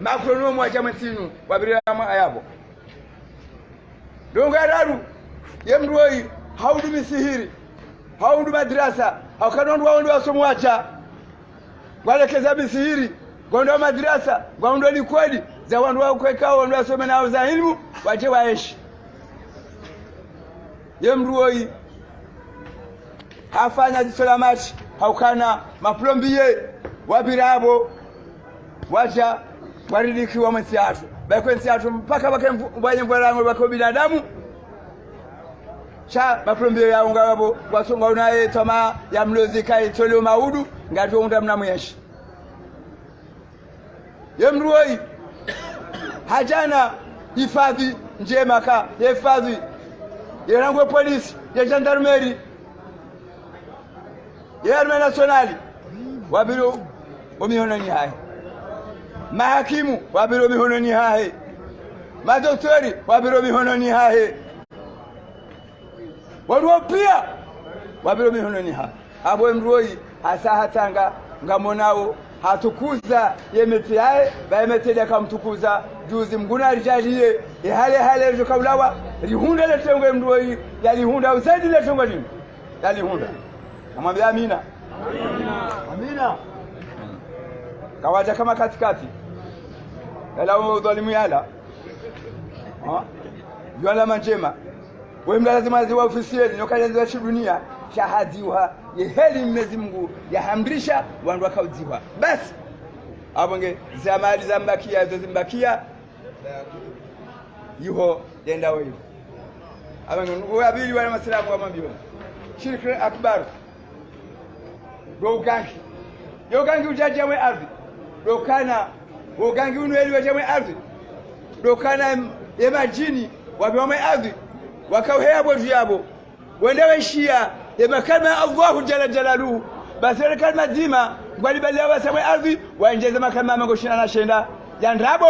makronomu wa chama sinu wabiri ayabo dongo araru yemroi haudu misihiri haudu madrasa haukanondu waondu wasomwacha walekeza misihiri gondo madrasa gondo likwedi za wandu wao kwekao wandu wasome nao za ilmu waje waishi yemroi hafanya jisolamati haukana maplombiye wabirabo wacha waridiki wa msiatu bakwensiatu mpaka bakembanye mbarango bako binadamu cha maplombiye ya ungabo wasonga unaye tama ya mlozi kai toleo maudu ngato unda mnamweshi yemruoi hajana hifadhi njema ka hifadhi yerangwe polisi ya gendarmerie ya arme nationali wabiro omihono ni hai mahakimu wabiro mihono ni hai madoktori wabiro mihono ni hai waruo pia wabiro mihono ni hai abo mroi hasa hatanga ngamonao hatukuza yemeti hai baemetele kamtukuza juzi mguna rijalie hale rikaulawa rihunda letengo mroi yalihunda usaidi letengo nini yalihunda amwambia amina amina kawaja kama katikati yala udhalimu yala yala manjema wewe lazima ziwa ofisieli nyokaja za dunia shahadiwa yeheli Mwenyezi Mungu yahamrisha wandu wakaudziwa basi abonge zamali zambakia zimbakia yuho yenda wewe abonge wabili wala masalamu wa mambiwa shirki akbar dogangi yogangi ujaje we ardhi dokana ugangi unweli waje we ardhi dokana yemajini wabiwame ardhi wakauhea bodu yabo wendewe shia yemakama Allahu jalla jalaluhu basi kalma zima ngwalibalia wasamwe ardhi waenjeze makama mangoshina na shenda yandrabo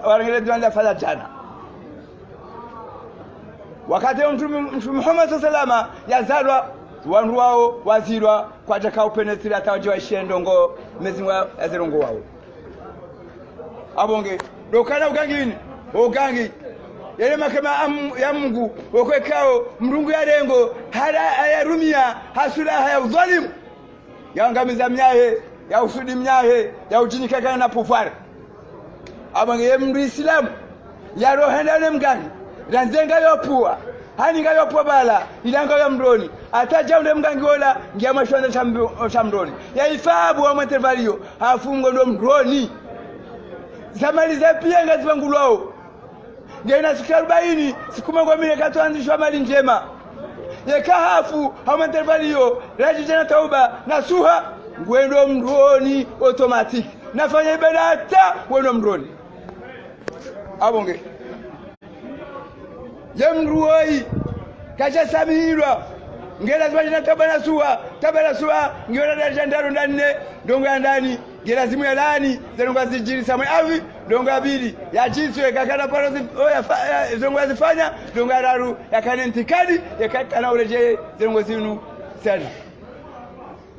warangele tuanza fala jana wakati mtume Muhammad sallallahu yazalwa wandu wao wazirwa kwa jaka upenetre atawajiwa shendongo mezimwa azirongo wao abonge dokana ugangini ugangi yale makama ya Mungu okwekao mrungu ya rengo haya rumia hasula haya udhalimu yangamiza mnyahe ya usudi mnyahe ya ujinikaka na pufari abonge yemndu Islam ya rohenda ne mgangi ranzenga yopua hani ngayo pobala ilanga ya mroni ataja ule mgangi wala ngia mashonda cha mroni ya ifabu wa mwatervalio hafungo ndo mroni zamaliza pia ngazibangulwao ngia inasikia 40 siku mango mile katoanzishwa mali njema yeka hafu wa mwatervalio raji jana tauba na suha ngwendo mroni automatic nafanya ibada hata ngwendo mroni abonge yemruoi kaja samihirwa ngela zibajina tabana suwa ngela dajandaru ndanne ndongo ya ndani ngela zimu ya lani zenongo zijiri samwe avi ndongo ya bili ya jiswe kakana parozi zenongo zifanya ndongo ya daru ya kanentikadi ya kakana ureje zenongo zinu sana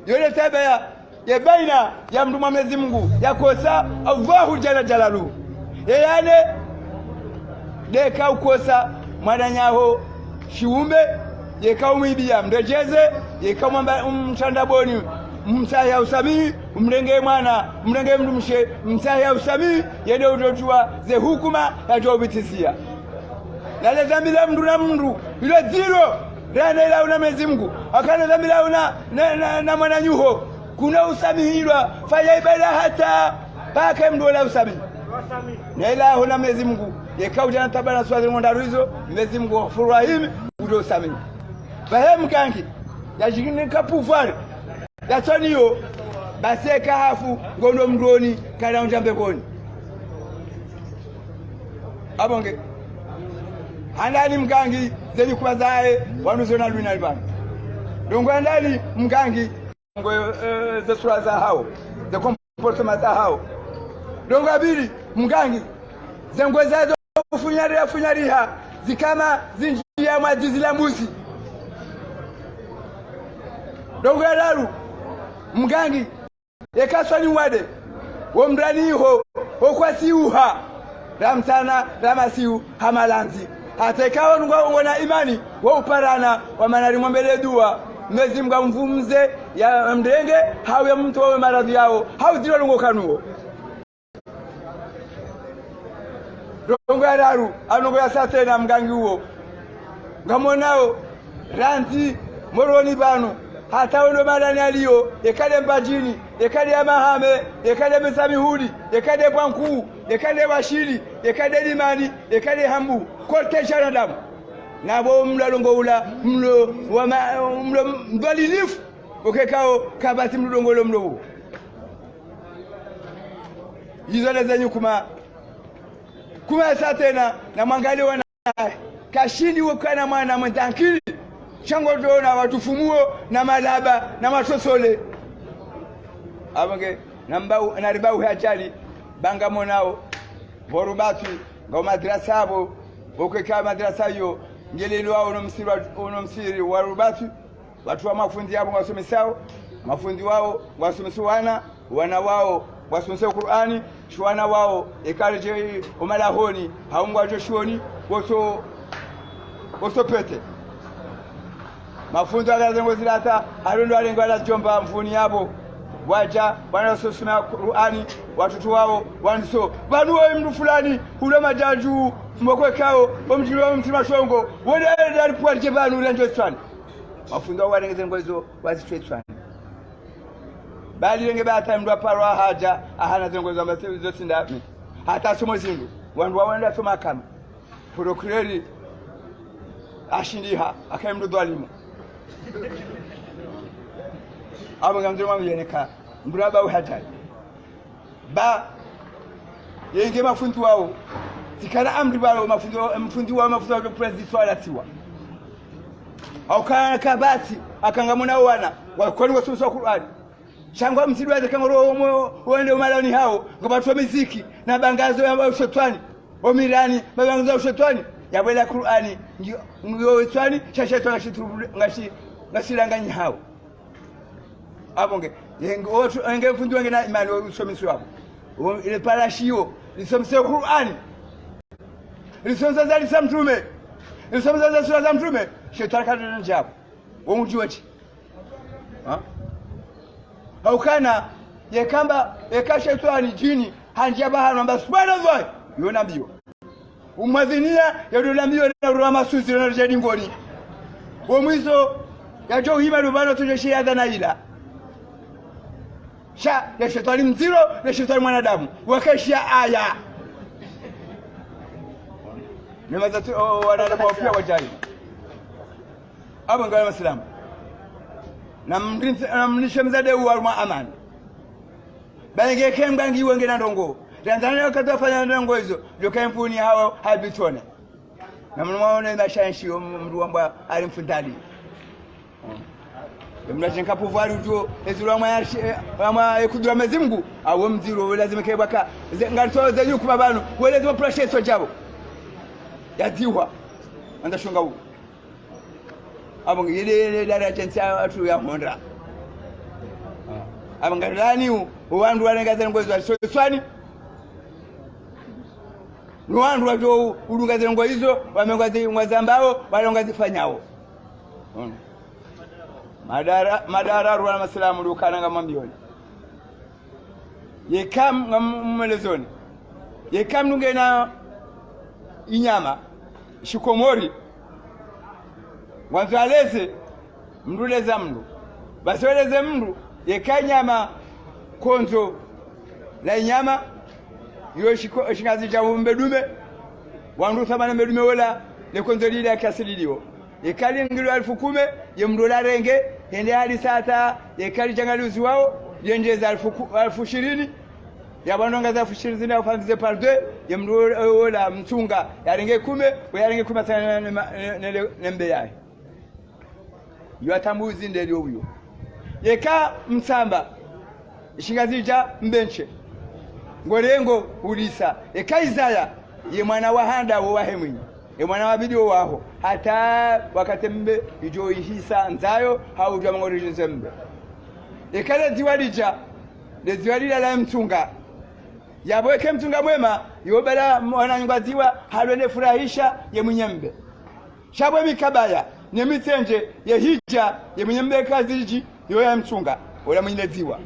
yole tabaya ya baina ya mdu Mwenyezi Mungu ya kosa Allahu jalla jalaluhu yane deka ukosa mwananyaho shiumbe yekaumibia mrejeze yekamwamba mtandaboni msaya usamii mrenge mwana mrenge mndu mshe msaya usamii yede utojua ze hukuma yatobitisia lale zambila mndu na mndu ilo zero rana ila una Mwenyezi Mungu akana zambila una na mwananyuho kuna usamihirwa fanya ibada hata paka mndu la usamii na ila una Mwenyezi Mungu yekauja na tabana swazi mondaruizo Mwenyezi Mungu furahim udo samini bahem kangi yajingine kapufari yatoniyo baseka hafu ngondo mroni kana unjambe koni abonge handani mkangi zeli kubazae wanuzo na lwina libana dongo handani mkangi ngo ze sura za hao ze comportement za hao dongo abili mkangi zengwezazo funyariha zikama zinjia mwazizi la mbuzi dongo ya daru mgangi yekaswani wade womraniho okwasiuha ramsana ramasiu hamalanzi hata ikawa ngona imani wa uparana wa manari mwombele dua Mwenyezi Mungu amvumze ya mdenge hau ya mtu wa maradhi yao hau zilo lungo kanuo rongo ya daru anongo ya sate na mgangi huo ngamonao ranzi moroni banu hata wendo madani aliyo ekade mbajini ekade ya mahame ekade mesamihudi ekade bwanku ekade washiri ekade limani ekade hambu kote shana damu nabo mlalongo ula mlo mdwalilifu ukekao kabati mlongolo mlo hizo lezenyu kuma sasa tena na mwangali wana kashindi ukana mwana mtankili chango dona watufumuo na malaba na matosole abange nambau na ribau hachali banga monao borubatu ngo madrasa abo ukeka madrasa yo ngelelo wao unomsiri warubatu watu wa mafundi yao wasomesao mafundi wao wasomeswana wana wao wasomesao Qur'ani shwana wao ekaleje umalahoni haungwa joshoni woso pete mafundi alazengo zilata harundo alengo ala jomba mfuni yabo waja wanasoma Qur'ani watoto wao wanso banu wa mtu fulani ule majaju mbokwe kao omjiro mtima shongo wode alipwa jebanu lenjo tsani mafundo warengeze ngozo wazitwetsana bali lenge bata mndu aparwa haja ahana zengozo ambazo zosinda hata somo zingu wandu waenda soma kama procureri ashindiha akaimdu dwalimu abo ngamzo mamyeneka mburaba uhatari ba yenge mafundu wao tikana amri balo mafundi wa president wala tiwa au kana kabati akangamona wana wakoni wasomesa Qur'ani changwa msidwa zakangoro wende umalani hao ngobatwa muziki na bangazo ya ushetani omirani bangazo ya ushetani yabwela Qur'ani ngiyo ushetani shashetwa ngashiranganya hao abonge yengo enge fundi wange na imani usomesa wabo ile parashio lisomesa Qur'ani lisomesa za lisamtume lisomesa za sura za mtume shetani kadana njabo womujiwachi haukana yekamba ekashetani jini hanjaba hano subhanallah yona biyo umwadhinia yadona biyo na rama suzi na jadi ngoni bomwizo yajo hima rubano tujeshe adana ila sha ya shetani mziro na shetani mwanadamu wakashia aya nemaza tu wanadamu wapia wajari abo ngala masalamu na mnishemzade uwa amani bange kemgangi wenge na ndongo Tanzania wakatafanya ndongo hizo ndio kampuni hao habitone na mnaona na shanshi mndu wamba alimfundali mnachenka pouvoir ujo ezulwa mwa ekudura mezimgu awo mziro lazima kebaka ngalitoza yuko babano welezwa pressure jabo yadiwa andashonga u abanga yele daraja ntsa atu ya honda abanga lani uwandu walengaza ngozi waswani nuwandu wajo ulungaza ngozi hizo wamengaza ngwazambao walongazifanyao madara ruwa masalamu lukana nga mambioni yekam ngamelezoni yekam nungena inyama shikomori wanzaleze mnduleza mndu basweleze mndu yekanyama konzo la inyama yo shingazi cha mbedume wandu thamana mbedume wala le konzo lile akasililiwo yekali ngilo 10,000 yemndola renge hende hadi sata yekali jangaluzi wao yendeza 20,000 yabandonga za 20,000 zina ufanzize par 2 yemndola mtunga yarenge 10 yarenge 10 sana nembe yae yatambuzi ndeli obuyo yeka msamba shingazija mbenche ngorengo ulisa yeka Isaya ye mwana wa handa wo wahemwi ye mwana wa bidio waho hata wakatembe ijo ihisa nzayo haujwa mangorije zembe yeka ziwalija ziwalila la mtunga yabweke mtunga mwema yobala mwananywaziwa halwene furahisha ye munyembe shabwe mikabaya ne mitenje ye hija ye munyembe kaziji yo ya mtunga ola mwenyeziwa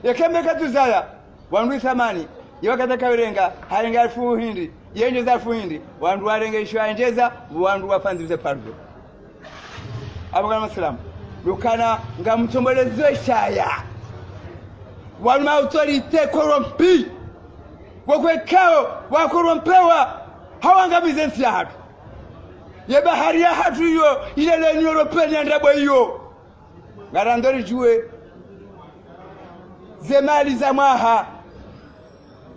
yakembe katuzaya wandu thamani yokataka urenga harenga 1000 yenje za 1000 wandu warenge ishwanjeza wandu wafanzize pardo abagana masalamu dukana ngamtombolezo shaya wandu autorite korompi wakwekao wakorompewa hawangamize nsi ya hatu ye bahari ya hatu yo ile lenye Europeni ya ndabo yo ngarandori juwe zemali za mwaha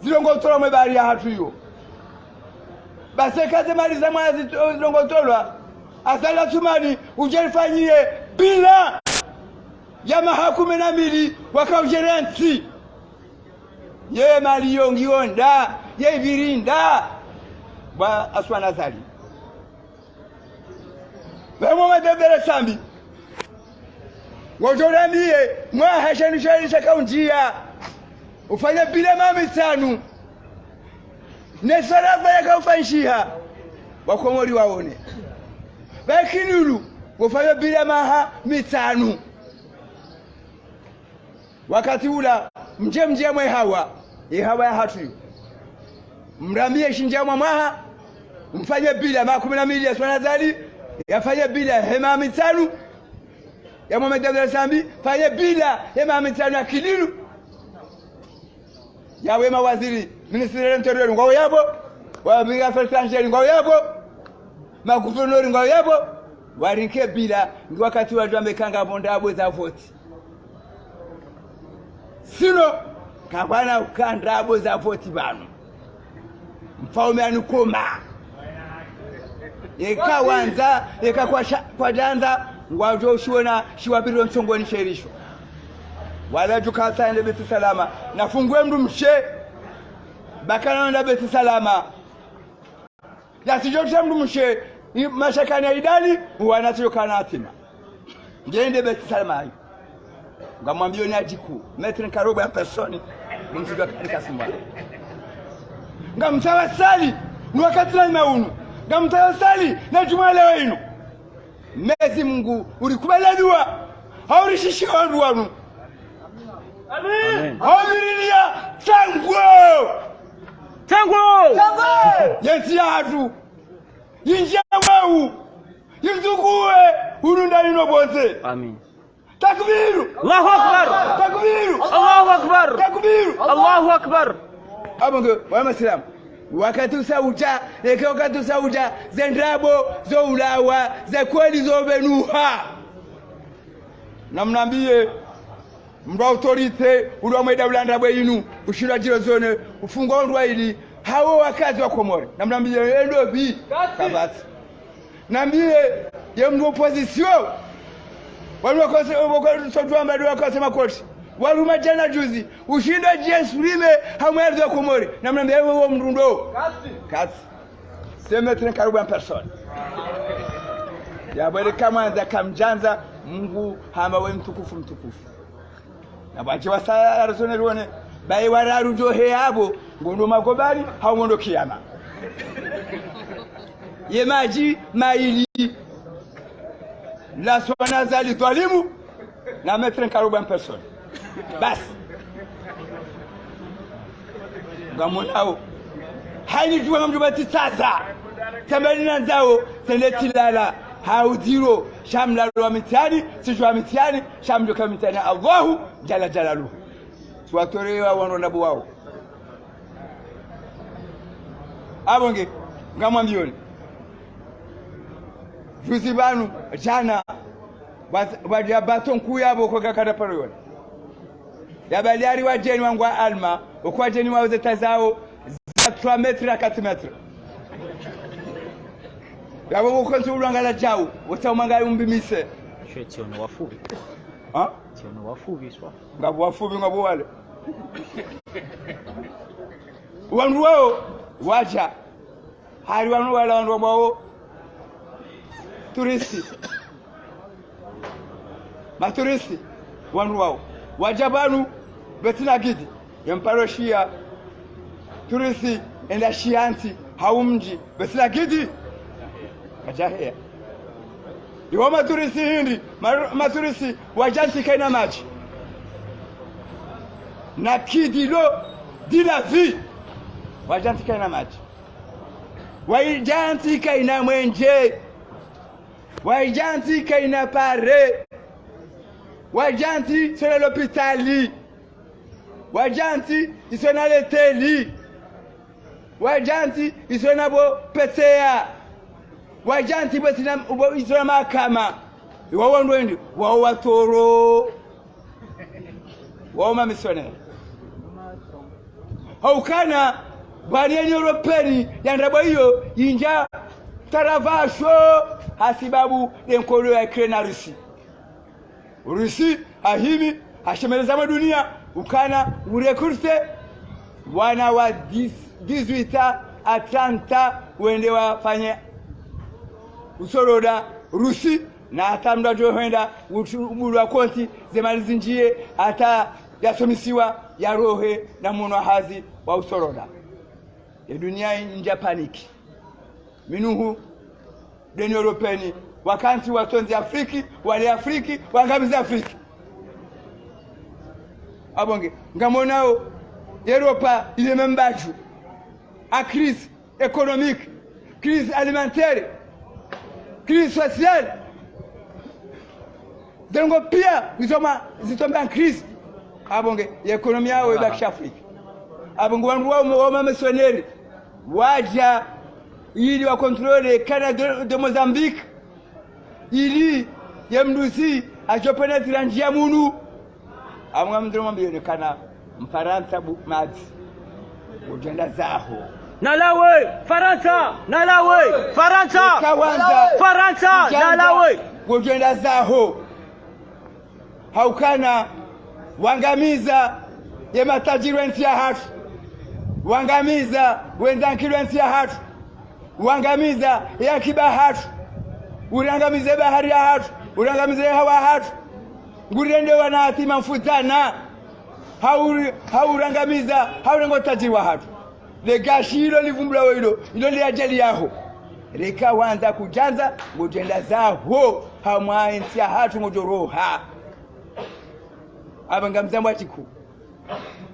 zilongotolwa mwe bahari ya hatu yo baseka zemali za mwaha zilongotolwa asala tumani ujerifanyie bila ya mahakume na mili wakaujerensi ye mali yongionda ye virinda wa aswana zali wemo madebere sambi ngotorambie mwaha shanishanisha kaunjia ufanye bila mami sanu nesarafa ya kaufanshiha wakomori waone bakinulu ufanye bila maha mitanu wakati ula mje mwe hawa ihawa ya hatu mrambie shinja mwaha mfanye bila makumi na mili ya swana zali yafanye bila hema mitanu ya Muhammad Abdul Sambi fanye bila hema mitanu ya kililu ya wema waziri ministre interior ngao yabo wa biga affaires ngao yabo maguvernori ngao yabo warinke bila ngi wakati wa jambe kanga bondabo za vote sino kabana ukandabo za vote bano mfaume anukoma eka wanza eka kwa janza ngwajo shiona shiwabiro mchongoni sherisho wala tukasa ende beti salama nafungwe mdu mshe bakana enda beti salama yasijote mdu mshe mashakani ya idani wanatiyokana atina ngende beti salama hayo ngamwambio ni ajiku metri nkaroba ya personi mzidwa katika simba ngamtawasali ni wakati na maunu ngamtawasali na juma leo ino Mezi Mungu ulikubali dua haurishishi wandu wanu amen hawirilia tango yensi ya hatu yinjia wau yimzukuwe urunda ino bonse amen takbiru Allahu akbar takbiru Allahu akbar takbiru Allahu akbar abango wa masalamu wakati sauja zendrabo zo ulawa za kweli zo benuha namnambie mdo autorite ulwa mweda ulanda bwenu ushira jiro zone ufunga ndwa ili hawo wakazi wa Komori namnambie endo bi kabasi nambie ye mdo opposition wanu wakose sotwa mbadu wakose makoti waluma jana juzi ushinda jesurime hamwerzo Komori namnambia wewe mrundo kasi semetre karibu ya person ya bale kama za kamjanza Mungu hama we mtukufu na bache wasala rasone ruone bai wararu johe yabo ngondo makobali hawondo kiyama yemaji maili la swana zali twalimu na metre karibu ya person basi ngamonao haini juwa mjubati sasa tambali na zao seneti lala haudiro shamla wa mitani sijua mitani shamjo kama mitani Allahu jala jalaluhu tuwatorewa wanonabu wao abonge ngamwambioni juzi banu jana wadia baton kuyabo kwa kakada paroni ya baliari wa jeni wangu wa alma ukwa jeni wa uzeta zao za 3 metri na 4 metri ya wangu konsu ulangala jau wata umangali umbimise tiono wafubi ha? tiono wafubi swa ngabu wafubi ngabu wale wangu wao waja hari wangu wale wangu wao turisti maturisti wangu wao wajabanu betina gidi yamparo shia turisi enda shianti haumji betina gidi kajahea iwa maturisi hindi maturisi wajanti kaina maji na kidilo dina vi wajanti kaina maji wajanti kaina mwenje wajanti kaina pare wajanti sona l'hôpitali wajanti isona leteli wajanti isona bo PTA wajanti betina isona makama iwawo ndwendi wawo watoro wawo mamisone haukana barieni europeni yandabo hiyo inja taravasho hasibabu enkolo ya Ukraine Rusi ahimi hashemeleza dunia ukana urekurte wana wa 18 a 30 wende wafanye usoroda Rusi na hata mdajo huenda ubulu wa konti zemalizi njie hata yasomisiwa ya rohe na munu hazi wa usoroda ya dunia inja paniki minuhu deni europeni wakanti watonzi Afriki wale Afriki wangamiza Afriki abonge ngamonao Europa ile membaju a crise économique crise alimentaire crise sociale dengo pia zitomba en crise abonge ekonomia yao ibaki Afrika abonge wangu wao mamesoneri waja ili wa contrôler Canada de Mozambique ili yemdusi ajopenetra njia munu amwa mdromo mbionekana mfaransa mazi ujenda zaho nalawe Faransa nalawe Faransa Faransa nalawe ujenda zaho haukana wangamiza ya matajiri wensi ya hatu wangamiza wenzankiru wensi ya hatu wangamiza ya kiba hatu urangamize bahari ya hatu urangamize hawa hatu ngurende wanathima mfutana haurangamiza haurengo tajiwa hatu legashiro livumbula wilo ilo liajali yaho reka wanza kujanza ngojenda zaho hamwa ensi ya hatu ngojoroha abangamza mwatiku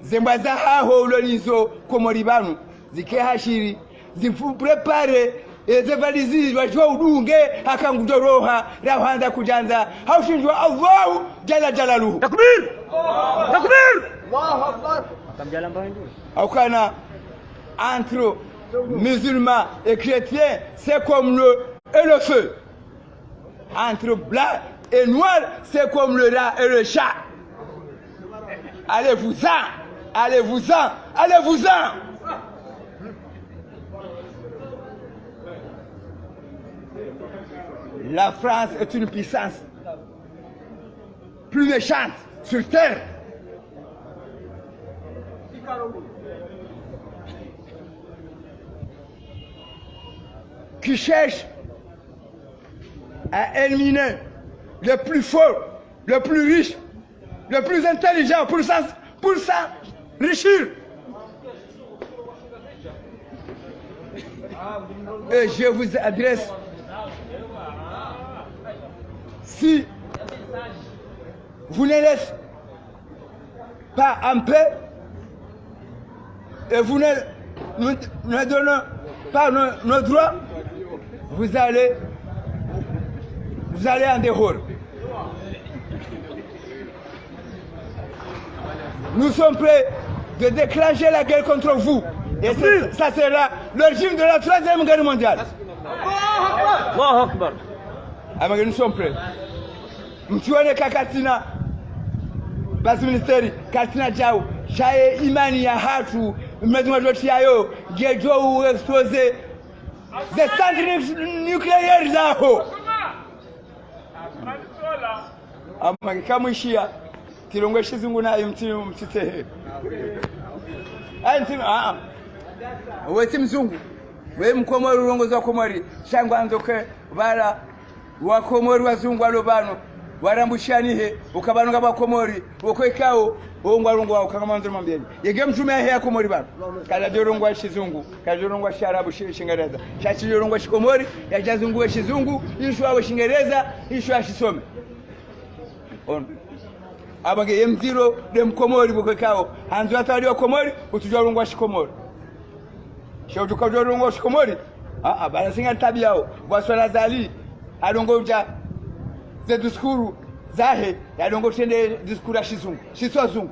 zemba za haho ulonizo komori banu zike hashiri zifu prepare ezevalizi wajua udunge akangudoroha rahanza kujanza haushinjwa Allahu jalla jalaluhu takbir takbir Allahu akbar akamjala mbandu aukana entre musulmans et chrétiens c'est comme le et le feu entre blanc et noir c'est comme le rat et le chat. Allez-vous-en, allez-vous-en, allez-vous-en. La France est une puissance plus méchante sur terre. Qui cherche à éliminer le plus fort, le plus riche, le plus intelligent pour s'enrichir. Et je vous adresse, si vous ne laissez pas en paix et vous ne donnez pas nos droits, vous allez en dehors. Nous sommes prêts de déclencher la guerre contre vous. Et ça sera l'origine de la 3e guerre mondiale. Allahu Akbar. Alors nous sommes prêts. Mtuone kakatina basi ministeri katina jao shaye imani ya hatu mmezima doti yayo gejo expose the centers nuclear zao ama kamwishia tilongwe shizungu nayo mtitehe anti wewe si mzungu wewe mkomori urongozi wa komori shangwa nzoke bara wa komori wazungu alobano warambushanihe ukabanunga bakomori ukwekao ongwarungwa ukangamanzo mambeni yege mtume ya komori bana kala jorongwa shizungu kala jorongwa sharabu shingereza shachi jorongwa shikomori ya jazungu shizungu ishwa wa shingereza ishwa shisome on abange M0 dem komori ukwekao hanzo atali wa komori utujorongwa shikomori shautu kajorongwa shikomori bana singa tabiao waswala zali adongoja ze diskuru zahe yadongo tende diskura shizungu shiswazungu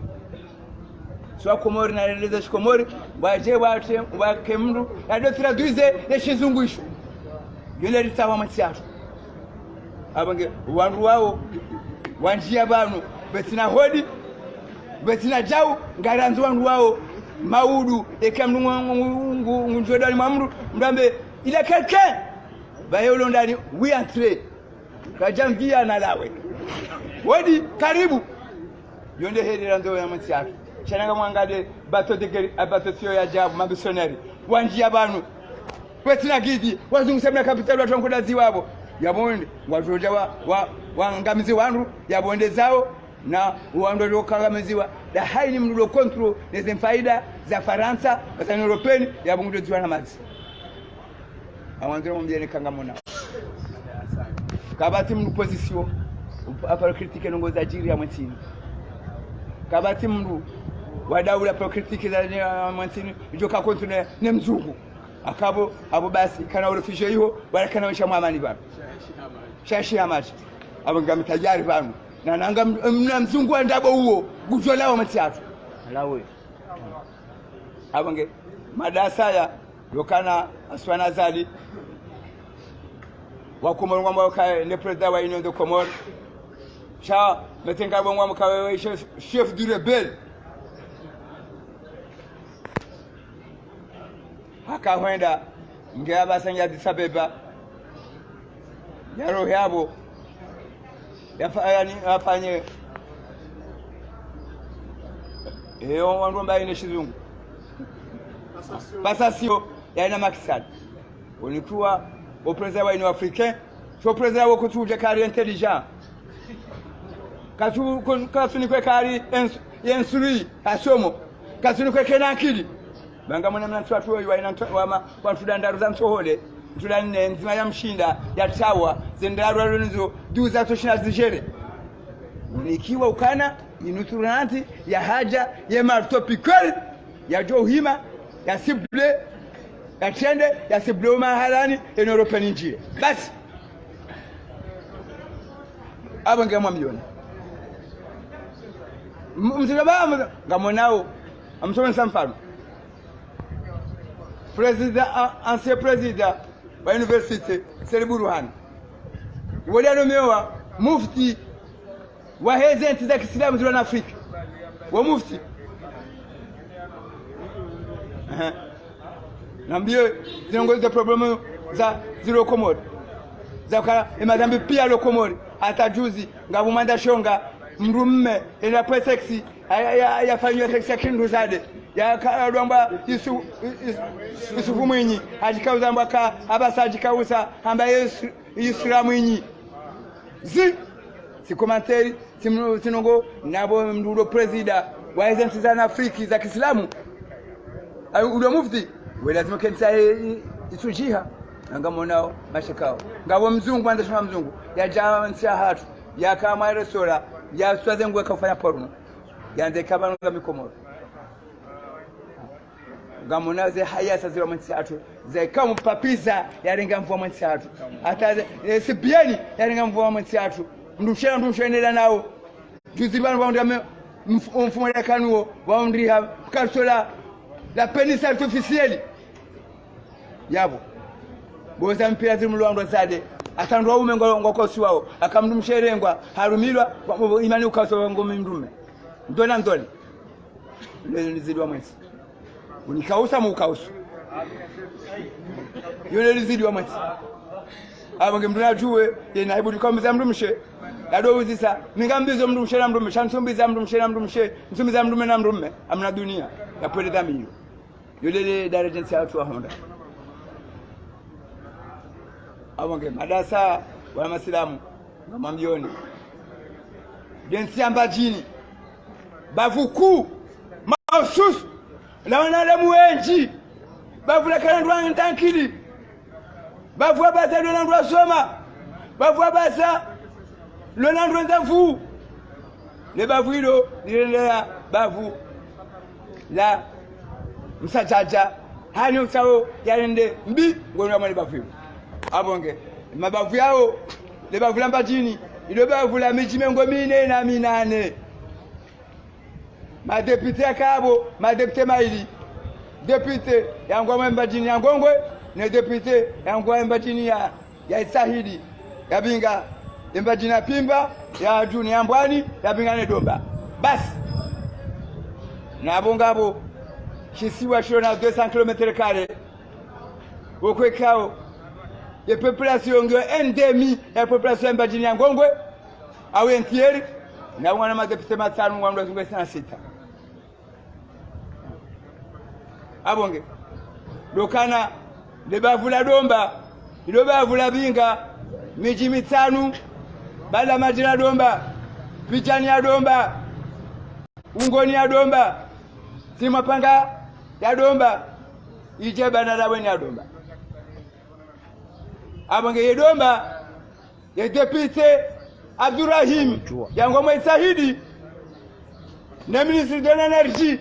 swa komori na releza shikomori baje wate wakemru yado traduize le shizungu isho yule litawa matiato abange wandu wao wanjia banu betina hodi betina jau ngaranzu wandu wao maudu ekamnungu njoda mamru mrambe ile quelqu'un bayolo ndani we entre kajambia na lawe wodi karibu yonde hedera ndo ya matiato chananga mwangade bato de abato sio ya jabu mabisoneri wanjia banu kwetina gidi wazungusema kapitali watu nkoda ziwabo yabonde ngwajoja wa ngamizi wandu yabonde zao na wando lokangamiziwa da haini mnulo control les faida za Faransa za European yabonde ziwa na mazi awandiro mbiene kangamona kabati mnu position aparo critique nongoza jiri ya mwantini kabati mnu wadaula pro critique za mwantini joka continue ne mzungu akabo abo basi kana urufisho hiyo wala kana wisha mwamani bana shashi amaji abo ngamitajari bana na nanga mna mzungu ndabo huo gujola wa matiatu lawe abange madasa ya lokana aswana zali wakomoro ngamba ka le president wa union de Comores cha metenga bongwa mkawe chef du rebelle haka hoenda ngaba sanya disabeba yaro yabo yafanya afanye wandu mbaye ne shizungu passation yana makisadi onikuwa au président wa Union africain so président wa kutuja kari intelligent kasuni kwe kari yensuri asomo kasuni kwe kenakili banga mwana mnatu watu wa ina kwa tudandaru za msohole tudanne nzima ya mshinda ya tawa zendaru alonizo duza toshina zijere nikiwa ukana inuturanti ya haja ya martopical ya johima ya sible ya tende ya sible mahalani en European njie basi abange mwamiona mzibaba ngamonao amsome samfano ancien président wa université Seriburuhani wali anomewa mufti wa hezenti za Kiislamu za Afrika wa mufti nambie ziongoza problemu za zero komori za kwa madhambi pia lokomori hata juzi ngabumanda shonga mrumme ila presexi yafanywa seksi kindu zade ya kadwamba Yusufu Mwinyi ajikauza mbaka abasaji kausa amba Yusra Mwinyi si komentari sinongo nabo mdulo president wa agency za Afrika za Kiislamu ulo mufti wewe lazima kenisa isujiha ngamona mashakao ngabo mzungu anda shoma mzungu ya jamaa nsia hatu ya kama resora ya swazengu kafanya porno yanze kabanga mikomoro ngamona ze hayasa zira mwansiatu ze kama papiza yarenga mvua mwansiatu hata sibieni yarenga mvua mwansiatu ndushenera nao juzi bana baunda mfumo ya kanuo baundriha kasola la penis artificielle yabo boza mpira zimulwando zade atandwa ume ngokosi wao akamndumsherengwa harumilwa imani ukaso ngome mndume ndona ndoni leo nizidwa mwezi unikausa mukausu yule nizidwa mwezi abange mnduna juwe yena ibu dikomza mndumshe ado uzisa ningambizo mndumshe na mndume chansumbiza mndumshe na mndumshe nsumbiza mndume na mndume amna dunia ya pole dhamio yule darajensi watu wa Honda abange madasa wa masilamu ngamambioni densiamba jini bavu kuu mahususu la wanadamu wengi bavu la kalandwa ntankili bavu abasa lonandwa soma bavu abasa lonandwa nzavu le bavu hilo lilelea bavu la msachacha hani usao yalende mbi ngoni mwa bavu hilo abonge mabavu yao le bavu la mbajini ile bavu la miji mengo 4 na 8 madepite akabo madepite maili depute ya ngoma mbajini ya Ngongwe na depute ya ngoma mbajini ya Isahidi ya Binga mbajini ya Pimba ya Juni ya Mbwani ya Binga ne Domba basi na bongabo kisiwa shona 200 km kare okwekao ya population ngyo endemi ya population mbajini ya Ngongwe au entieri na wana madepite matano ngwa ndo sana sita abonge dokana lebavu la Domba ilo bavu la Binga miji mitano bala majira Domba pichani ya Domba ungoni ya Domba simapanga ya Domba ijeba na labweni ya Domba abonge ye Domba ye depute Abdurrahim ya Ngoma Isahidi na ministre de l'énergie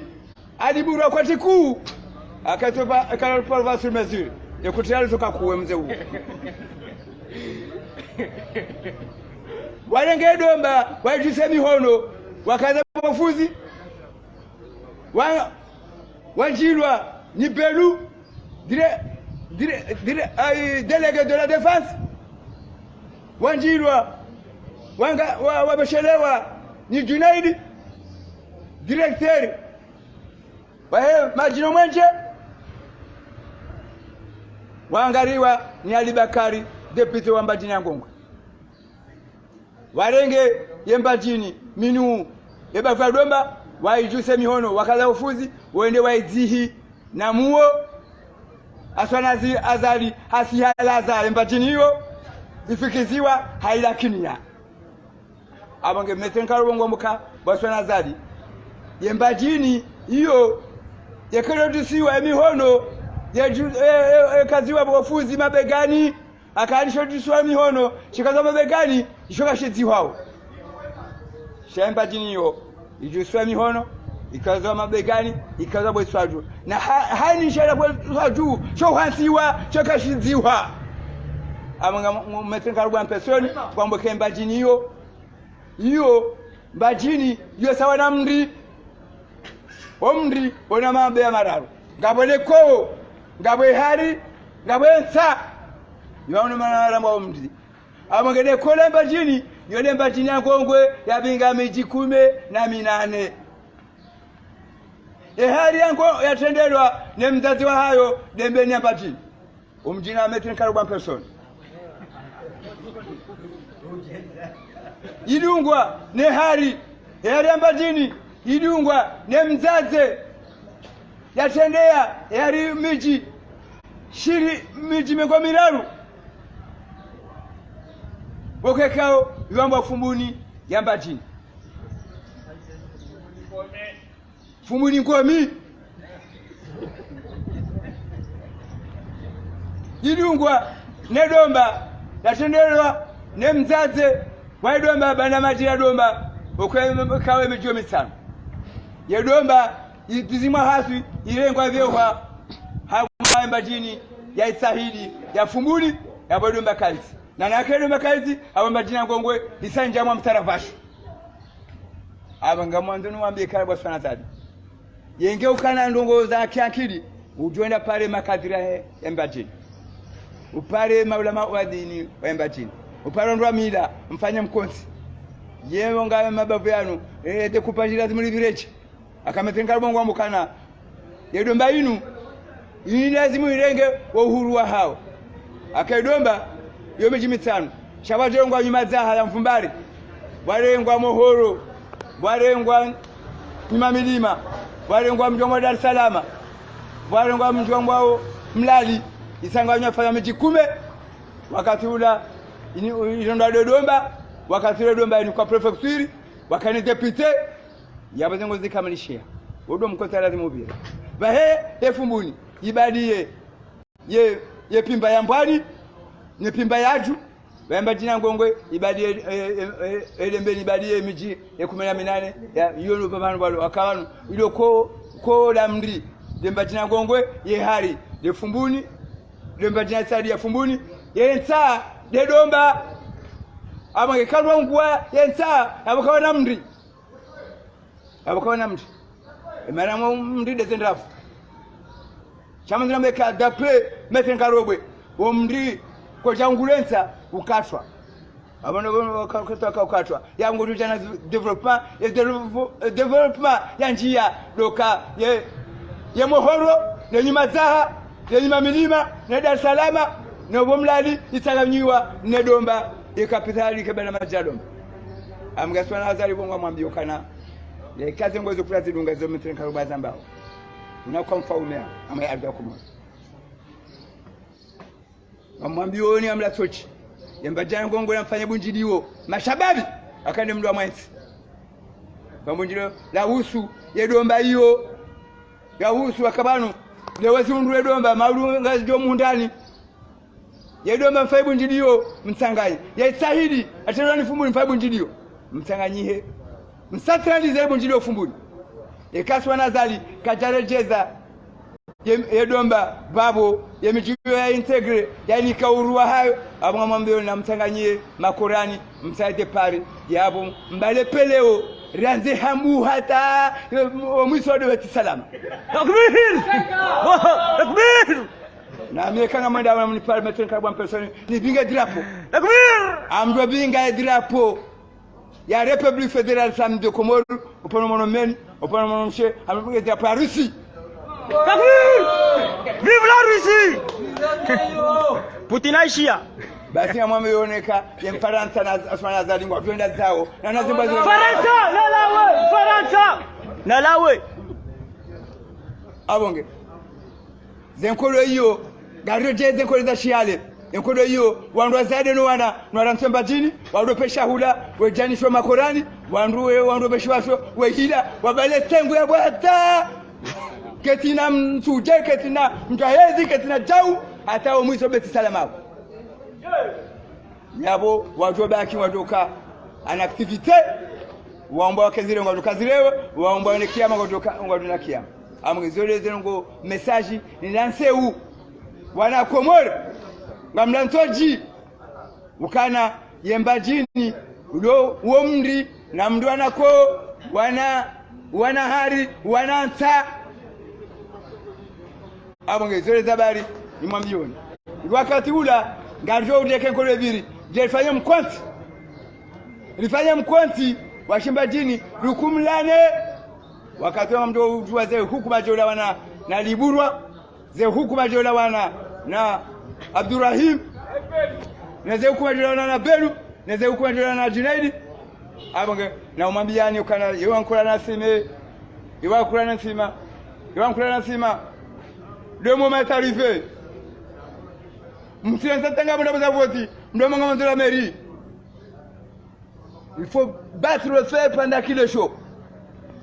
adibura kwa tiku akatoba akalopa sur mesure ekutira toka kuwe mzee huo walenge Domba wajise mihono wakaza mafuzi wanjilwa ni Pelu délégué de la défense wanjilwa wabeshelewa ni Junaidi directeur wae majino mwenje waangaliwa ni Alibakari depute wa Mbajini ya Ngongwe warenge yembajini minu yebavu Domba waijuse mihono wakaza ufuzi wende waizihi na muo aswanazi azali hasihalaza mbajini hiyo ifikiziwa hailakinia abonge metenkaro bongo muka baswanazali yembajini hiyo yakalodisiwa mihono ya kaziwa bofuzi mabegani akanishodiswa mihono chikaza mabegani ishoka shiziwao shembajini hiyo ijuswa mihono ikaza mabegani ikaza bweswaju na hani shara bweswaju sho hansiwa choka shiziwa amanga metenkaro bwa personi kwambo kembajini hiyo mbajini yo sawa na mri omri ona mambe ya mararo ngabone ko ngabwe hari ngabwe nsa yone manara mwa omri amangede ko le mbajini yone mbajini ya Ngongwe ya Binga miji 18 hari yango yatendelwa ne mzazi wa hayo dembeni ya mbajini umjina metri karibwa person idungwa ne hari ya mbajini idungwa ne mzaze yatendea yari miji shiri miji mengo miraru okekao yamba fumbuni ya Mbajini fumbuni ngomi idungwa ne Domba yatendelwa ne mzaze wa Domba bana majira Domba okekawe miji mitano ye Domba itizimwa haswi ilengwa vyewa hamwa Mbajini ya Isahidi ya fumbuni ya Domba kazi na nakelo makazi aba Mbajini ya Ngongwe isanja mwa mtaravashu abanga mwanzo niwaambie karabwa sana tadi yenge ukana ndongo za kiakili ujoenda pale makadira ya Mbajini upale maulama wa dini wa Mbajini upale ndo mila mfanye mkonsi yewe ngawe mabavu yanu de kupajira zimuli village akametenga bongo amukana yedomba inu ini lazimu irenge wa uhuru wa hao akaidomba yo miji mitano shabajengo nyuma zaha ya Mfumbari walengwa Mohoro walengwa nyuma milima walengwa mjongo Dar es Salaam walengwa mjongo Mlali isanganywa fanya miji 10 wakati ula ilonda Dodoma wakati ule Domba ni kwa prefecture wakani depute yabazengo zikamilishia odo mkosa lazima ubira bahe efumbuni ibadiye ye pimba ya mbwani ne pimba yaju bamba jina ngongwe ibadiye elembeni ibadiye miji ya 18 ya yono babanu balo akabanu ilo ko la mri demba jina ngongwe ye hari de fumbuni demba jina sadi ya fumbuni ye nsa de domba amange kalwa ngwa ye nsa abakawana mri emara mri de zendrafu chama ndina meka d'après mettre nkarobwe omri ko jangulensa ukatwa abano ukatwa yangu tujana development ya njia doka ye mohoro ne nyuma zaha ne nyuma milima ne Dar es Salaam ne bomlali itaganywa ne domba e kapitali kebana majadom amgaswana azali bonga mwambio kana le kazi ngozo kula zidunga zo mettre nkarobwa zambao unakuwa mfaume ama alikuwa kumwa amwambioni amla tochi yambajana ngongo namfanya bunjidiwo mashababi akande mdu wa mwenzi bambunjiro la usu yedomba hiyo ya usu akabanu lewezi mundu yedomba maulu ngajo mundani yedomba mfai bunjidiwo msanganyi yaitsahidi aterani fumbuni mfai bunjidiwo msanganyihe msatralize bunjidiwo fumbuni ekaswa nazali kajarejeza yedomba babo yemijiyo ya integre yani kaurua hayo abamwambio na mtanganyie makorani msaide pale yabo mbale peleo ranze hamu hata mwisode wa salama takbir takbir na miekanga mwenda wa mnipale metron carbon person ni binga drapo takbir amdo binga drapo ya République fédérale Sam de Comore upono monomeni upono monomshe ambiga drapo ya Russie. Vive la Russie! Putin aishia. Basi amwame yoneka ya Faransa na aswana za lingwa twenda zao na nazimba zao. Faransa na lawe, Faransa na lawe. Abonge. Zenkolo hiyo gareje zenkolo za shiale. Zenkolo hiyo wandu zaide no wana nwaramsemba jini, wandu pesha hula, wejanishwa makorani, wandu beshwasho, wehila, wabale tengu ya bwata. Ketina msuje, ketina mjahezi, ketina jau, hata mwiso beti salama. Yabo wajoba aki wajoka an activité, waomba wakezile ngajoka zilewe, waomba wane kiyama ngajoka kiyama. Amgizole zengo message ni lanse u wana Komore ngamlantoji ukana yembajini uo mri na mdu wanako wana hari wana nta abongezole zabari imwambioni wakati ula ngarjo udeke nkolo biri je lifanya mkwanti washimba jini rukumlane wakati wa mdo ujua ze huku majola wana na Liburwa ze huku majola wana na Abdurrahim na ze huku majola wana na Belu na ze huku majola na Junaidi abonge na umambiani ukana yewankula na sima le moment est arrivé msianza tanga mna voti ndio mangamo de la mairie. Il faut battre le fer pendant qu'il est chaud.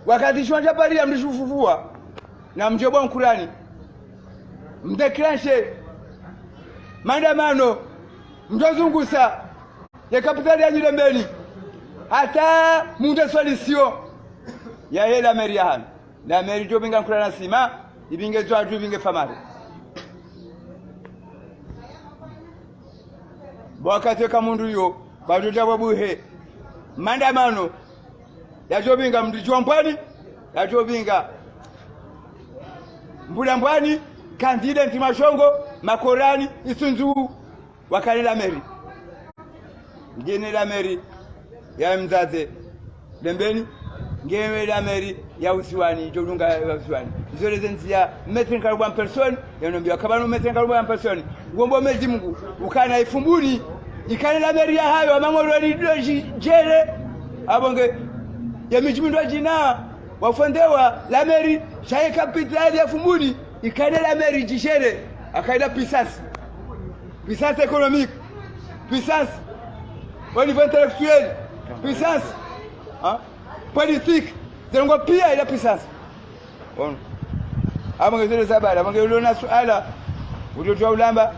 Wakati shwanja pari ya mlishufufua na mjebo Qurani mdeclenche maandamano mjozungusa ya kapitali ya Nyirembeni hata munde solution ya hela meriahan na meri jobinga Qurani sima ibinge zwa ibinge famare wakati kamundu yo bajoja babuhe maandamano yajobinga mdichwampani yajobinga mbulambwani kandida ntimashongo makorani isunzu wakalela meri ngene la meri ya mzaze dembeni ngene la meri ya usiwani jodunga ya usiwani zole zensia metri karibwa person yanombiwa kabano metri karibwa person ngombo mezi Mungu ukana ifumbuni ikalela meri ya hayo amangolo ni jere abonge ya mijimindo jina wafondewa la meri chaye kapitali ya fumbuni ikaenda la meri jishere akaenda puissance économique, puissance au niveau intellectuel, puissance hein politique zengo pia ila puissance on ama ngezele sabala ama ngelona suala uliotoa ulamba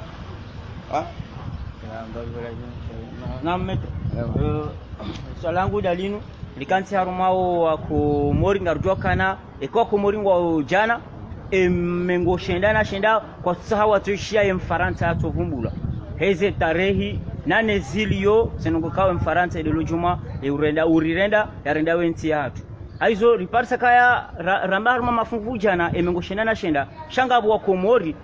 swala langu dalinu likanti harumao wa komori ngarujwa kana eko komori ngwa jana mengo shenda kwa saha watuishia mfaransa atovumbula heze tarehi nane zilio senongo kawe mfaransa ile juma urirenda yarenda wenti yatu aizo riparsa kaya rambarma mafungu jana mengo shenda shanga bwa komori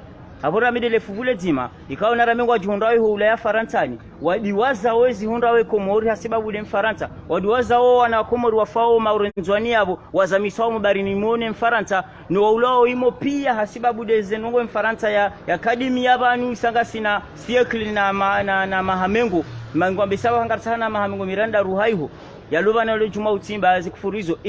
abora midele fuvule zima ikawa na ramengwa jihondawe hula ya Faransani wadiwaza wezi hondawe komori hasibabu le mfaransa wadiwaza wana komori wafao maurenzwani yabo wazamiswa mubarini muone mfaransa no waulao imo pia hasibabu de zenongo mfaransa ya akademi yabanu isanga sina siècle na mahamengo mangwambe sawa hangarsa na mahamengo miranda ruhaiho yaluva na le juma utimba azikufurizo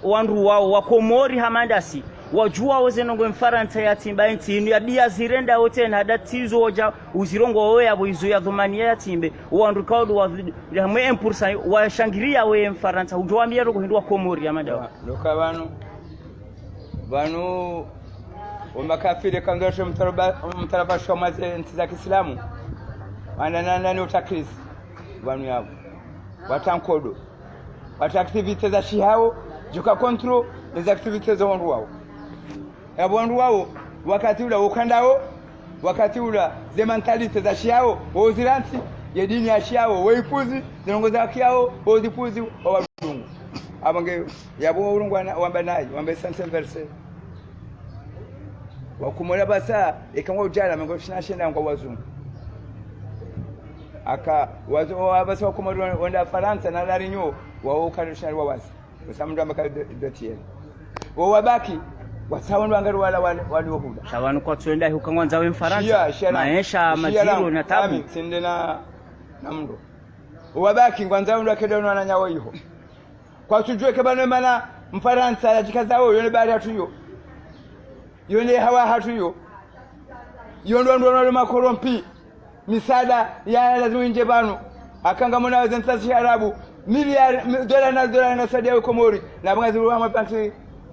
wandu wao wa komori hamandasi wajua wazenongo mfaransa ya timba ntini ya dia zirenda wote na datizo waja uzirongo wewe abo izo ya dhumani ya timbe wanduka wa mwe 1% washangiria wewe mfaransa ujwambia rogo hindwa komori ya madawa loka banu umakafiri kandosho mtaraba shomaze ntiza Kiislamu nani utakris banu yabo watankodo wata activities za shihao juka control za activities za wandu wao wandu wao wakati ula ukandao wakati ula ze mentality za shiao oziranti ya dini ya shiao waipuzi zinongoza kiao ozipuzi wa wadungu abange yabo urungwana wambanayi wambe sante verse wakumora basa ekamwa ujala mengo shinashenda ngo wazungu aka wazo wabasa wakumora wanda Faransa na larinyo wao kanishari wawazi usamndo ambaka dotiere wabaki wasawandu wangaru wala waliohuda shawanu kwa tuenda hukangwanza we mfaransa maisha maziro na tabu sinde na mndo wabaki ngwanza ndo akedono na nyawo hiyo kwa tujue kebano mana mfaransa yajikazao yone bari hatuyo yone hawa hatuyo yondo ndo makorompi misada ya lazima nje bano akanga mona wazentasi arabu miliari dola na Saudi ya Komori na bangazi wa mapanti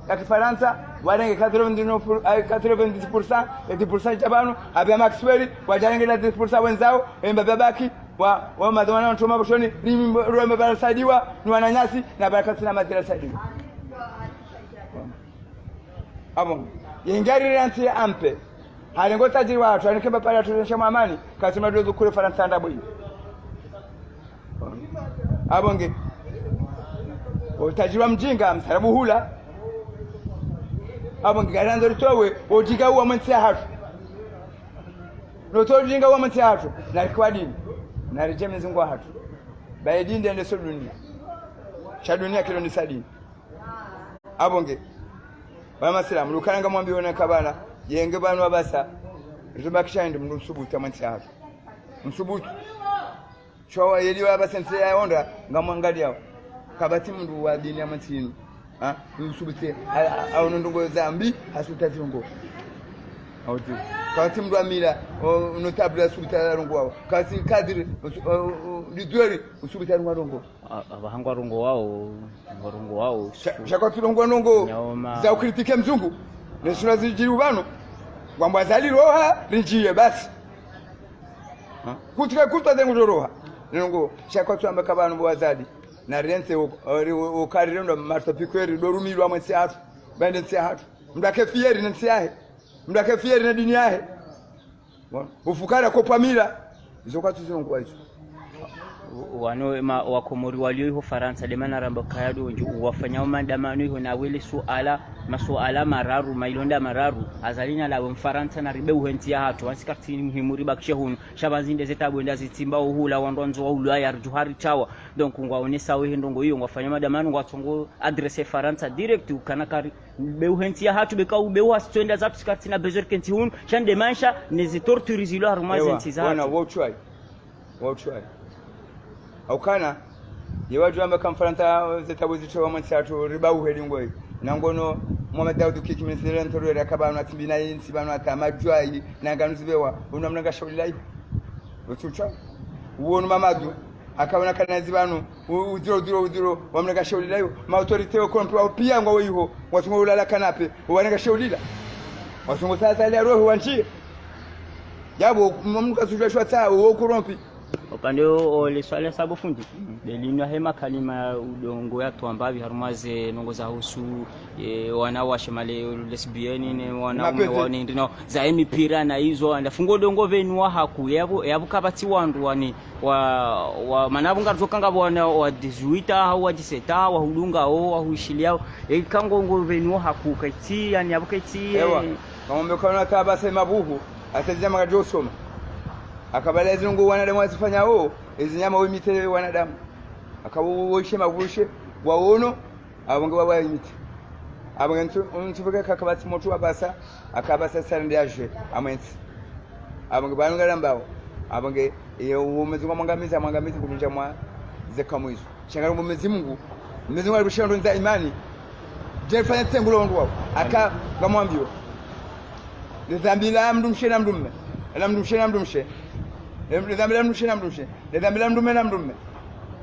ya Kifaransa warange 90% 10% chabano abya Maxwell wajange na 10% wenzao mbabaki wa madwana ntoma boshoni rimbe barasadiwa ni wananyasi na barakati na madira sadiwa abon yengari ranti ampe halengo tajiri watu anikeba pale tunesha amani kasema dozo kule Faransa ndabo hiyo abonge utajirwa mjinga msarabu hula abonge garanzo litowe ojiga uwa mwensia hatu no to jinga uwa mwensia hatu na kwa dini na rejeme zingwa hatu bae dini ndende so dunia cha dunia kilo ni sadini abonge bama silamu lukaranga mwambie ona kabana yenge banu abasa rubakisha ndi msubuta mwensia hatu msubuta chowa yeliwa abasense ya onda ngamwangalia kabati mundu wa dini ya matino usubite au ndongo zambi hasutazongo auti kabati mundu amira notable subita rongo wao kasi kadiri lidweri usubita rongo abahangwa rongo wao shakoti rongo nongo za ukritike mzungu nesura zijiri ubano ngwamba zali roha rinjiye basi kutika kutazengu roha nongo shakoti ambaka banu bwazadi na rense ukarirendo matopikweri dorumirwa mwensi hatu bende nsi hatu mdake fieri na nsi yahe mdake fieri na dini yahe ufukara kwa pamila izoka tuzongo hizo wano wakomori walio hiyo Faransa demana ramba kayado nju wafanyao maandamano hiyo na wele masuala mararu mailonda mararu azalina la Mfaransa na ribe uhentia hatu wasikatini muhimu ribakishe hunu shabazinde zetabu enda zitimba uhula wandonzo wa ulaya juhari chawa donc ngwaonesa we ndongo hiyo ngwafanya maandamano ngwatongo adresse Faransa direct ukanakari be uhentia hatu be ka be wasitwenda zatu sikatina bezer kenti hunu chande mansha nezi torturizilo harumazenzi zatu wana wo try au kana yewaju ambaka Mfaransa zetabu zitowa mwansatu ribau hedingoi nangono Mohamed Daoud kikimisira ntorera akabana atimbina yinsi bana atamajwai nanganuzibewa unamnanga shauri live utucha uone mamadu akaona kana zibano udiro wamneka shauri layo ma autorite yo kontrol pia ngo wiho wasungo ulala kanape waneka shauri la wasungo sasa ile roho wanchi jabo mmuka sujashwa saa wo kurompi upande ole swala sabu fundi belino hema kalima udongo ya tuambavi harumaze nongoza husu wanawashe male lesbiani ne wanaume wao ndino za mipira na hizo ndafungo dongo venu wa haku yabo kabati wandu wani wa manabunga zokanga bwana wa 18 au wa 17 wa hudunga wa huishilia ikango ngo venu haku kati yani yabukati kama mekona kabasa mabuhu atazama ngajosoma akabalezi ngo wanadamu wasifanya izi nyama wimite wanadamu akawoishe mavushe waono abonge baba yimite abonge ntubeka kakabati moto abasa akabasa sandaje amensi abonge banungala mbao abonge umezi kwa mwangamizi kuninja mwa zekamwizo changalo mumezi Mungu alibishando nza imani je fanya tsengulo ndo wao aka ngamwambio ndambila mndumshe na mndumme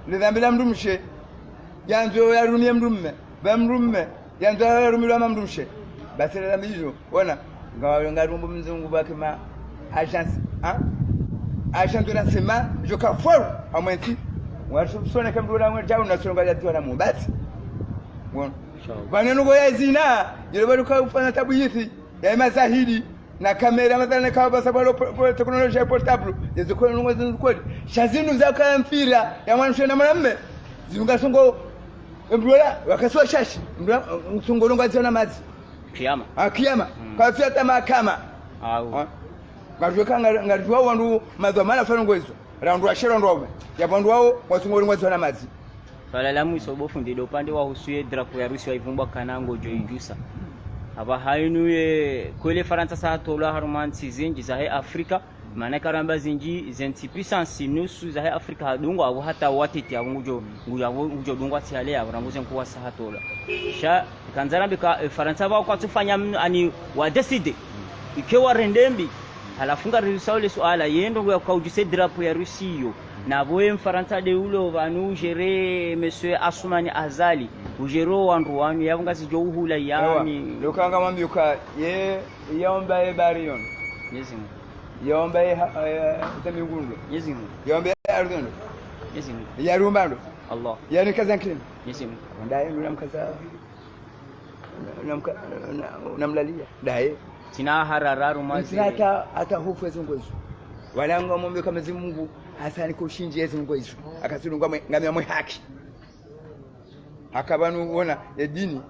Lidhambila mdumshe yanzo yarumie mdumme bamdumme yanzo yarumilwa mamdumshe basi lidhambizo ona ngarumbu mzungu bake ma agence nasema joka foro amwenti wasone kamdura ngwe jawu nasonga ya tiwa na mu basi wona banenu go yazina yele baruka ufanya tabu hizi ya mazahidi na kamera madhana kwa sababu teknolojia portable yezo nungo zinkweli shazinu za mpira ya mwanamshe na mwanamume zingasongo mbula wakaswa shashi msungo nungo ziona mazi kiyama kwa fiata mahakama au ngajwa wandu madhamana fanongo hizo randu ashero ndobe ya bandu wao wasungo nungo ziona mazi fala la mwiso bofu ndido pande wa husuye drapo ya Rusi waivumbwa kanango joijusa aba hainuye kwele Faransa sa tola harumanti zinji za Afrika maana karamba zinji zenti puissance nusu za Afrika hadungo abo hata watete abungujo dungwa tiale abaranguze nkuwa sa tola sha kanzara bika Faransa ba kwa tufanya ani wa decide ikiwa rendembi halafunga risaule swala yendo kwa ujise drapo ya Rusiyo na boye Faransa de ulo vanu gere monsieur Asumani Azali ujero wandu wanu yavunga sijo uhula yani lokanga mambyuka yomba barion yezimu yomba tamingundo yezimu yomba ardondo yezimu yarumbando Allah yani kazankin yezimu ndaye namkaza namlalia ndaye tina harararu mazi hata hofu ezongozo walanga mombe kama Mungu hasani kushinji ezongozo akasulungwa ngamya mwe haki akabanu wona edini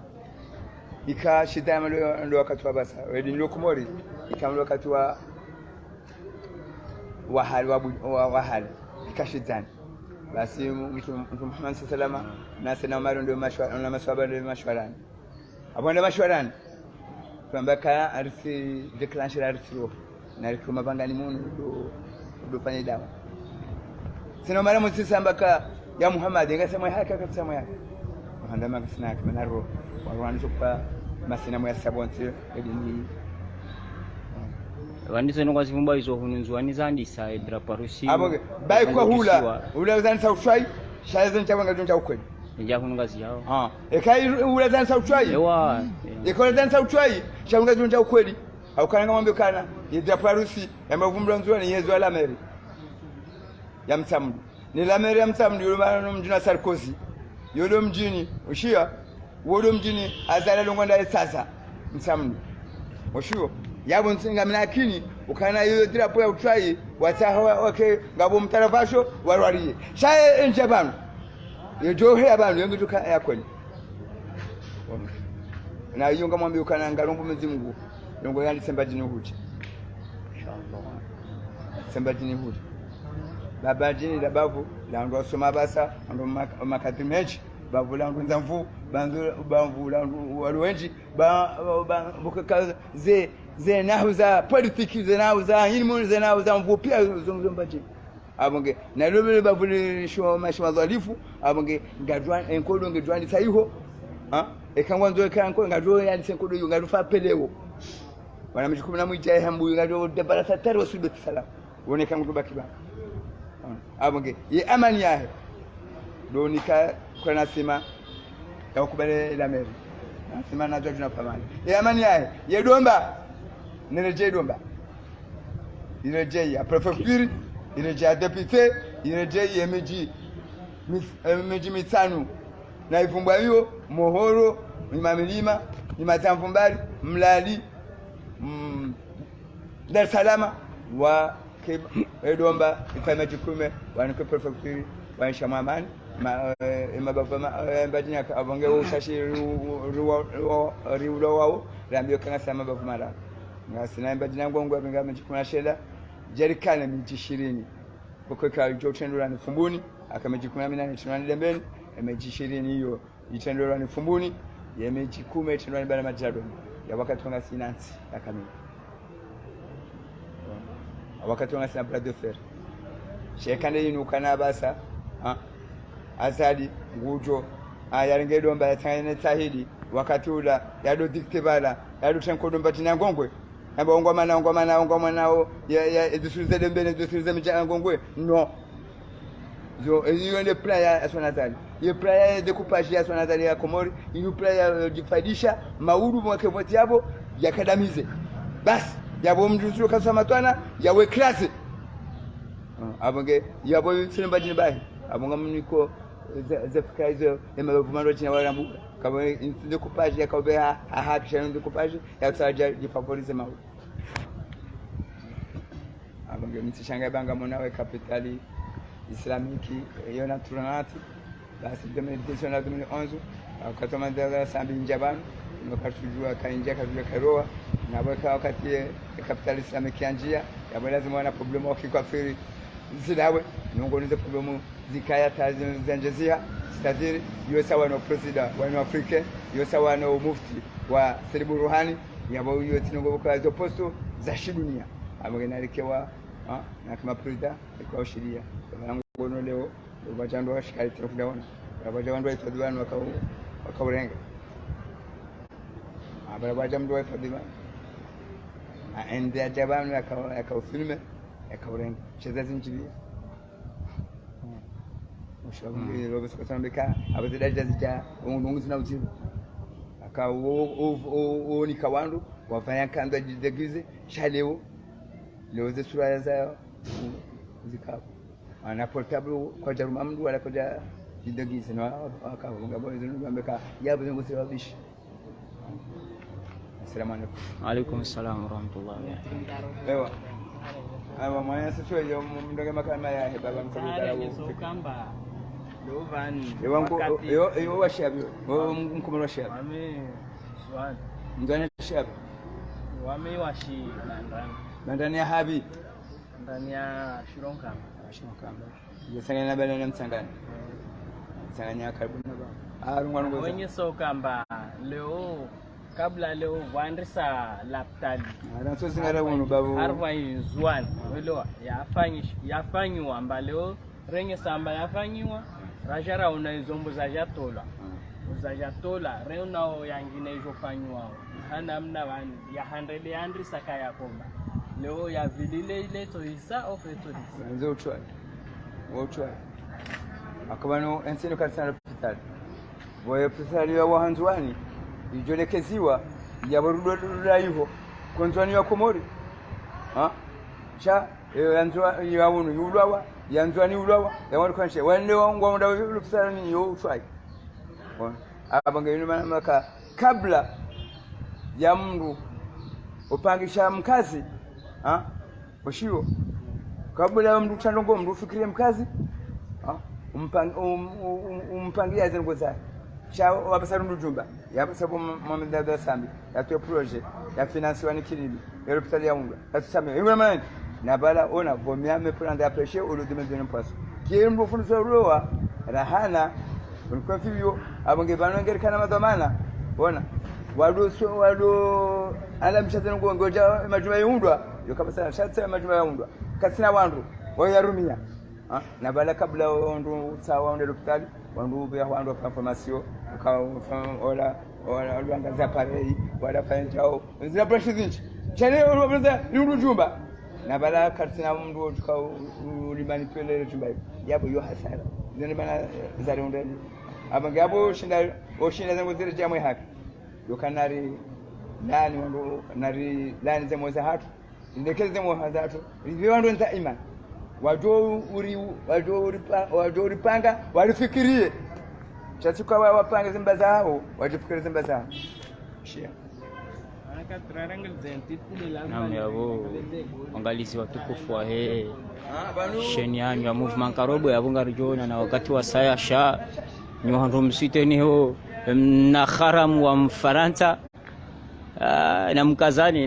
ikashitama ndo wakati wa basa edini lokumori ikamlo wakati wa hali ikashitani basi mtu Muhammad sallallahu na sana Umar ndio mashwara na maswaba ndio mashwarani abonda mashwarani kwambaka arisi declencher arisi na rikuma bangani munu ndo fanya dawa sina mara msisambaka ya Muhammad ngasema haka akasema yake handama kisina kimanaro warwanizo kwa masina mwa sabonse edini wandizo ngo zivumba izo hununzwani zandisa drapo Rusi aboge bai kwa hula zanisa ushai shaizen chabanga jonja ukweli nja hunungazi yao ekai hula zanisa ushai ewa ekai zanisa ushai chabanga jonja ukweli au kana ngombe kana drapo Rusi yamavumbula nzwani yezo ala meri ya msamdu ni la meri ya msamdu yule mara mjina Sarkozy yodo mjini ushia wodo mjini azala longonda sasa msamdu ushio yabo nsinga minakini ukana yoyo drapo ya utrai wataha wake ngabo mtarafasho warwariye shaye njabano yojo he abantu yengutuka yakweni na yunga mwambi ukana ngalombo mzimungu longo yandi sembajini huti inshallah sembajini huti babajini dabavu lango asoma basa ndo makatimechi bavulangu nzamvu banvulangu walwenji bukaka ze nahuza politiki ze nahuza ilmu ze nahuza mvu pia zombaje abonge na lobele bavule shoma dhalifu abonge ngadwa enkodo ngedwani saiho ekangwanzo ekanko ngadwa yani senkodo yo ngadufa pelewo wana mjikumi na mwijaye hambu ngadwa debara satari wasudu salam wone kangu bakiba abonge ye amani yahe do nika kwa nasema ya kubale la meri nasema najua tunapamana ye amani yahe ye domba nireje domba ireje ya prefecture ireje ya député ireje ya miji mitano na ifumbwa hiyo Mohoro Milima Matamvumbali Mlali Dar es Salaam wa Edomba ifanya jukume wanike prefecture wanisha mamani mabafama mbadina abonge ushashi riulo wao rambio kana sama bafumara ngasina mbadina ngongwa ngame jikuna sheda jerikana miji 20 kwa jotendura ni fumbuni akameji 18 tunani dembeni meji 20 hiyo itendura ni fumbuni ya meji 10 tunani bana majado ya wakati wanga sinansi akamili wakati wanga sina brado fer shekande inukana basa azadi ngujo yarengedo mbaya tangene tahidi wakati ula yado diktebala yado tenkodo tina ngongwe amba ngoma nao ya edisuze dembene edisuze mja ngongwe no zo hiyo ndio plan ya Sonatali hiyo plan ya découpage ya Sonatali ya Komori hiyo plan ya jifadisha mauru mwake vote yabo yakadamize basi yabo mjuzuru kasema twana yawe classe abonge yabo sinemba jinabai abonga mniko zefika hizo emavumando china warambu kama découpage ya kaube hakisha découpage ya tsaja jifavorize mauru abonge mtishanga banga monawe kapitali islamiki yona turanati basi de meditation ya 2011 akatoma dada sambi njabani nikatujua kaingia kabla karoa na wakati capital islamiki anjia ya lazima wana problemu wa kikafiri zidawe nongonize problemu zikaya tazi zanjezia c'est-à-dire yo sawa no president wa Afrika yo sawa no mufti wa Selibu Ruhani yabo yo tinongo kwa hizo posto za shidunia amegenalekewa na kama president kwa sheria ngono leo wajando washikali tunakuona wajando waitwadwana wakaurenga abara wajando waitwadwana ende ajabanu akaufilme akaurenga cheza zinjibia ushauri robo sikasambeka abazidaja zija ungungu na uzimu akao ni kawandu wafanya kanda jidegize shaleo leo zisura zao zikao ana portable kwa jaruma mdu wala kwa jidegize na akaunga bozo ngambeka yabo zengo siwabishi. Assalamu alaykum. Alaykum assalam wa rahmatullahi wa barakatuh. Ewa mwana sisi yo mndoge makama ya baba mkabitara wo kamba dovani yo washabi mkumro washabi ame swali ngana shabi wame washi ndani ya habi ndani ya shironka yesangana bana na msangana sanganya karibu na baba arungwa wenye soka leo kabla leo waandisa laptali anaso singara wono babu arwa inzwan welewa yafanywa amba leo renge samba yafanywa rajara unaizombo za jatola reo nao yangine jofanywa hana mna wani ya 100 andisa kaya komba leo ya vilile ile to isa ofeto disa nzo uchwa akabano ensino kansana hospital boye hospital ya wahanzwani ijolekeziwa yabarudola iho konzwani ya Komori cha yanzwa yawunu yulwawa yanzwani ulwawa yawanu kanshe wande wangu nda hospital ni yo try abanga yinu maka kabla ya mndu upangisha mkazi ushiwo kabla ya mndu chandongo mndu fikirie mkazi umpangia zengo zake cha wabasaru ndujumba ya sababu mama sambi ya tu projet ya finance wani kilimi ya hospitali ya unga atusame ingwe mani na bala ona vomia me prendre après au lieu de me donner un poisson qui est mbo funzo roa rahana ulikuwa hivyo abonge banongera kana madhamana ona wado ala mshatano ngoja majuma yaundwa yo kama sana shatsa majuma yaundwa kasina wandu wayarumia na bala kabla ndo sawa ndo hospitali wandu bya wandu kwa information kwa ola angaza parei wala fanya chao zina pressure zinchi chane wala ni ujumba na bala karsina mndu tuka ulimanipulate tubai yabo yo hasara zene bana zari unde abanga yabo shinda zangu zile jamwe haki yokanari lani wandu nari lani zemo za hatu ndekeze zemo hazatu riwandu nza iman wajo uripanga walifikirie chatuka wapanga zimba zao wajifikiri zimba zao shia naam yabo angalizi watukufu wa sheni yanyu ya movement karobo yabo ngarijona na wakati wa saya sha ni wandu msiteni ho na haramu wa Mfaransa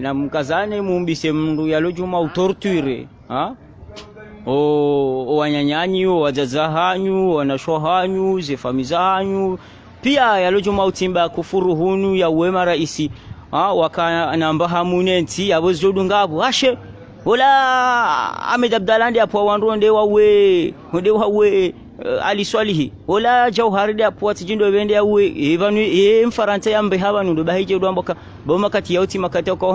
na mkazane mumbise mndu yalojuma utorture wanyanyanyi wazaza hanyu wanashwa hanyu zefamiza hanyu pia yalojuma utimba kufuru hunu ya uwema raisi wakanamba hamunenti yabozodu ngabo ashe wala Ahmed Abdalandi apo wandu onde wawe Ali Swalihi wala Jauhari apo atijindo bende yawe evanu Mfaransa yambe habanu ndo bahije ndo amboka boma kati yauti makati ko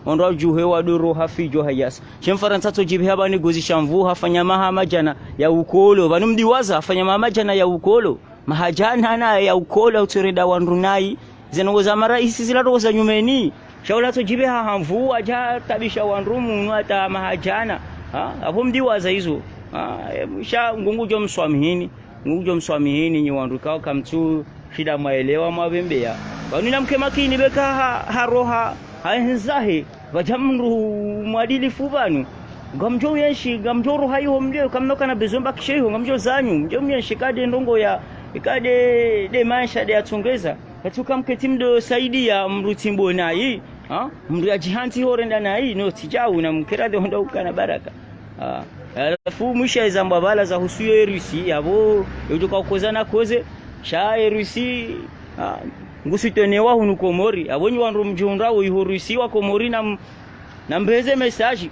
ondro juhe wado roha fijo hayas shem Faransa to jibe habani gozi shamvu hafanya mahamajana ya ukolo banu mdiwaza hafanya mahamajana ya ukolo mahajana na ya ukolo utureda wandunai zenongoza maraisi zilaroza nyumeni shaula to jibe hamvu aja tabisha wandrumu nwata mahajana hapo mdiwaza hizo sha ngujo mswamihini ni wandu kao kamtu shida maelewa mabembea banu namke makini beka haroha haenzahe bajamru mwadilifu banu gamjo yenshi gamjoro hayo mlio kamnoka na bezomba kisheho gamjo zanyu mjo myenshi kade ndongo ya ikade de maisha de atongeza katuka mketimdo saidia mrutimbo nayi mru ajihanti horenda nayi no tijau na mkerade honda ukana baraka alafu mwisha izamba bala za husuyo Rusi yabo yotoka kozana koze sha Rusi ngusitenewa hunu Komori abonyi wandu mjunda wo Rusi wa Komori na mbeze message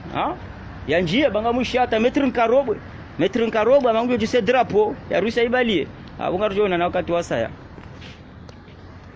ya njia banga mwisha hata metrin karobwe amangu jise drapo ya Rusi ibalie abonga rujona na wakati wasaya